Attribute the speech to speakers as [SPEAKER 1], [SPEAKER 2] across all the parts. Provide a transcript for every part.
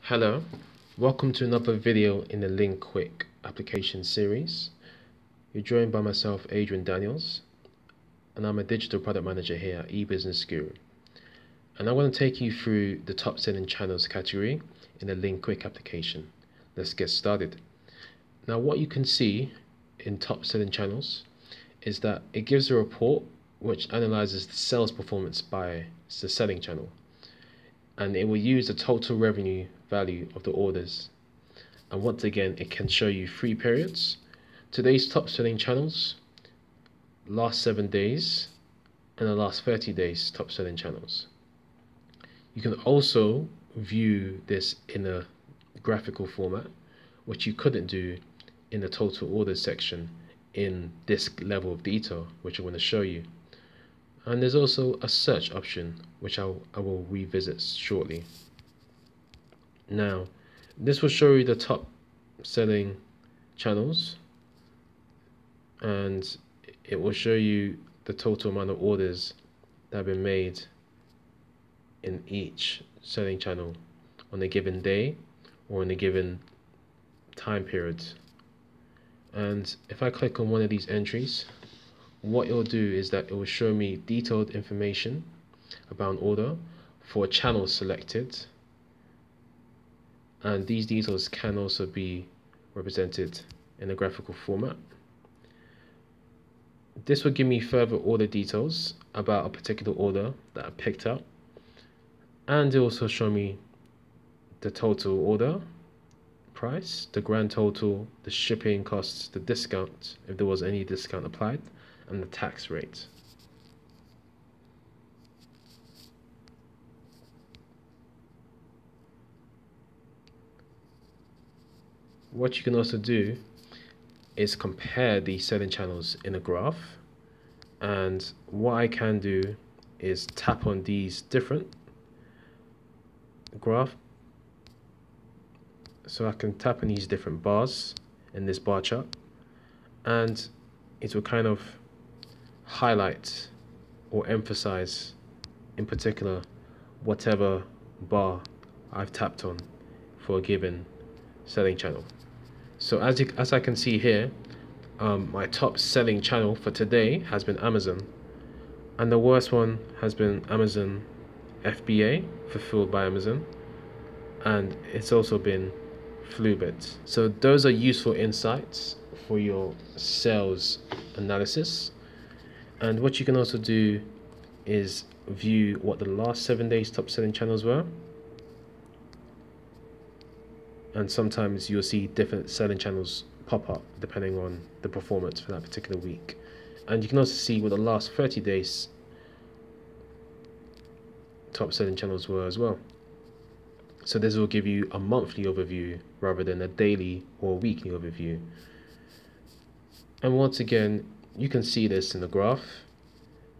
[SPEAKER 1] Hello, welcome to another video in the LinnKwik application series. You're joined by myself, Adrian Daniels, and I'm a digital product manager here at eBusiness Guru. And I want to take you through the top selling channels category in the LinnKwik application. Let's get started. Now, what you can see in top selling channels is that it gives a report which analyzes the sales performance by the selling channel, and it will use the total revenue value of the orders. And once again, it can show you 3 periods: today's top selling channels, last 7 days, and the last 30 days top selling channels. You can also view this in a graphical format, which you couldn't do in the total orders section in this level of detail, which I want to show you. And there's also a search option, which I will revisit shortly. Now, this will show you the top selling channels, and it will show you the total amount of orders that have been made in each selling channel on a given day or in a given time period. And if I click on one of these entries, what it will do is that it will show me detailed information about an order for a channel selected, and these details can also be represented in a graphical format. This will give me further order details about a particular order that I picked up, and it will also show me the total order price, the grand total, the shipping costs, the discount, if there was any discount applied, and the tax rate. What you can also do is compare these selling channels in a graph, and what I can do is tap on these different graph, so I can tap on these different bars in this bar chart, and it will kind of highlight or emphasize in particular whatever bar I've tapped on for a given selling channel. So as I can see here, my top selling channel for today has been Amazon, and the worst one has been Amazon FBA, fulfilled by Amazon, and it's also been Fluebit. So those are useful insights for your sales analysis. And what you can also do is view what the last 7 days top selling channels were, and sometimes you'll see different selling channels pop up depending on the performance for that particular week. And you can also see what the last 30 days top selling channels were as well. So this will give you a monthly overview rather than a daily or weekly overview. And once again, you can see this in the graph,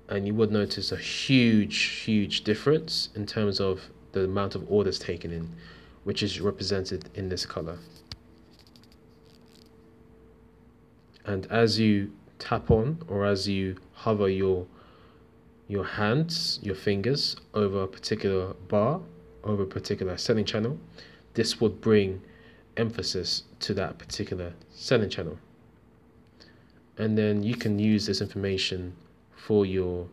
[SPEAKER 1] and you would notice a huge difference in terms of the amount of orders taken in, which is represented in this color. And as you tap on, or as you hover your hands, your fingers over a particular bar, over a particular selling channel, this would bring emphasis to that particular selling channel. And then you can use this information for your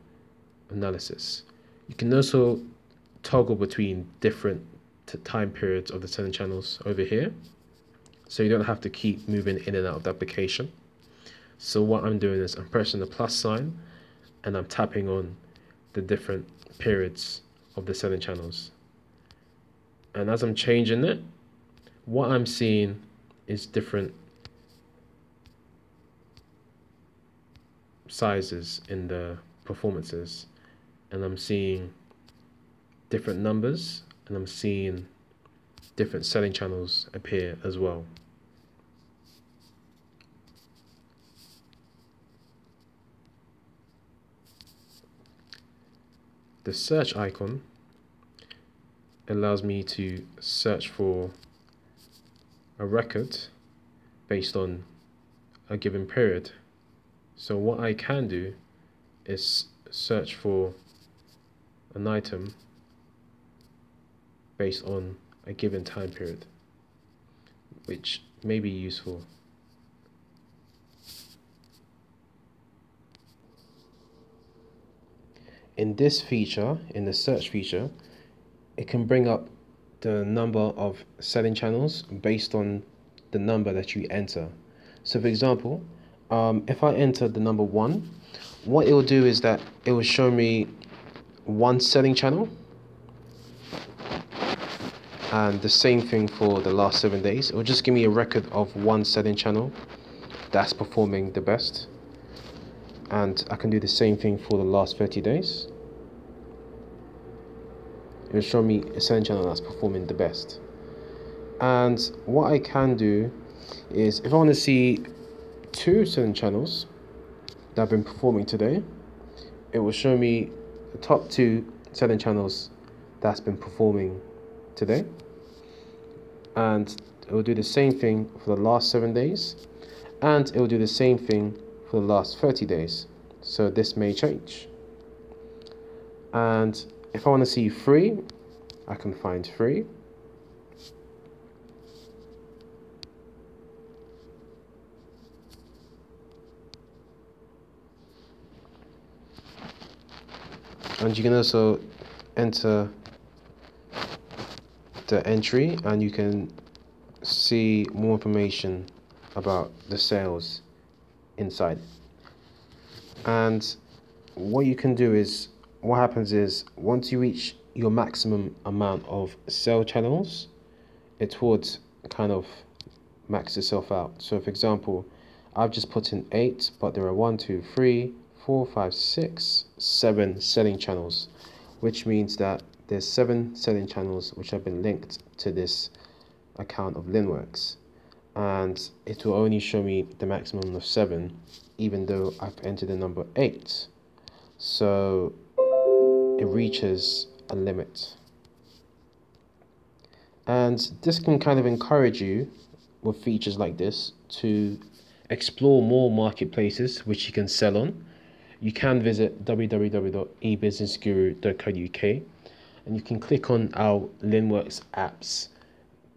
[SPEAKER 1] analysis. You can also toggle between different time periods of the selling channels over here, so you don't have to keep moving in and out of the application. So what I'm doing is I'm pressing the plus sign and I'm tapping on the different periods of the selling channels, and as I'm changing it, what I'm seeing is different sizes in the performances, and I'm seeing different numbers, and I'm seeing different selling channels appear as well. The search icon allows me to search for a record based on a given period. So what I can do is search for an item based on a given time period, which may be useful. In this feature, in the search feature, it can bring up the number of selling channels based on the number that you enter. So for example, if I enter the number 1, what it will do is that it will show me one selling channel, and the same thing for the last 7 days. It will just give me a record of one selling channel that's performing the best, and I can do the same thing for the last 30 days. It will show me a selling channel that's performing the best. And what I can do is, if I want to see 2 selling channels that have been performing today, it will show me the top 2 selling channels that's been performing today, and it will do the same thing for the last 7 days, and it will do the same thing for the last 30 days. So this may change. And if I want to see 3, I can find 3. And you can also enter the entry, and you can see more information about the sales inside. And what you can do is, what happens is, once you reach your maximum amount of sale channels, it would kind of max itself out. So for example, I've just put in 8, but there are 1, 2, 3, 4, 5, 6, 7 selling channels, which means that there's 7 selling channels which have been linked to this account of Linnworks, and it will only show me the maximum of 7, even though I've entered the number 8. So it reaches a limit. And this can kind of encourage you, with features like this, to explore more marketplaces which you can sell on. You can visit www.ebusinessguru.co.uk, and you can click on our Linnworks apps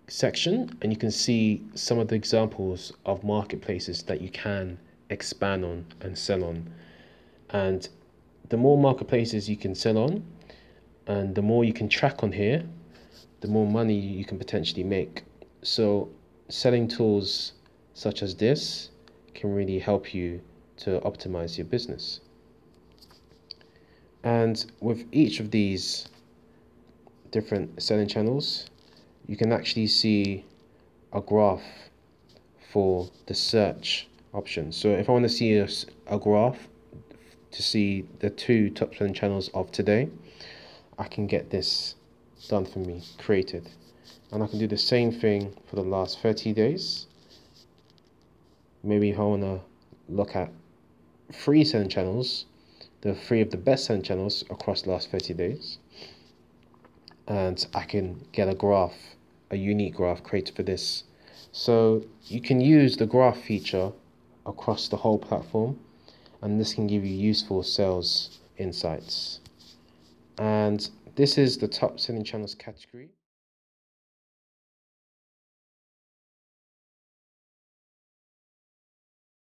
[SPEAKER 1] section, and you can see some of the examples of marketplaces that you can expand on and sell on. And the more marketplaces you can sell on, and the more you can track on here, the more money you can potentially make. So selling tools such as this can really help you to optimize your business. And with each of these different selling channels, you can actually see a graph for the search option. So if I want to see a graph to see the 2 top selling channels of today, I can get this done for me, created. And I can do the same thing for the last 30 days. Maybe if I want to look at 3 selling channels, the 3 of the best selling channels across the last 30 days, and I can get a graph, a unique graph created for this. So you can use the graph feature across the whole platform, and this can give you useful sales insights. And this is the top selling channels category.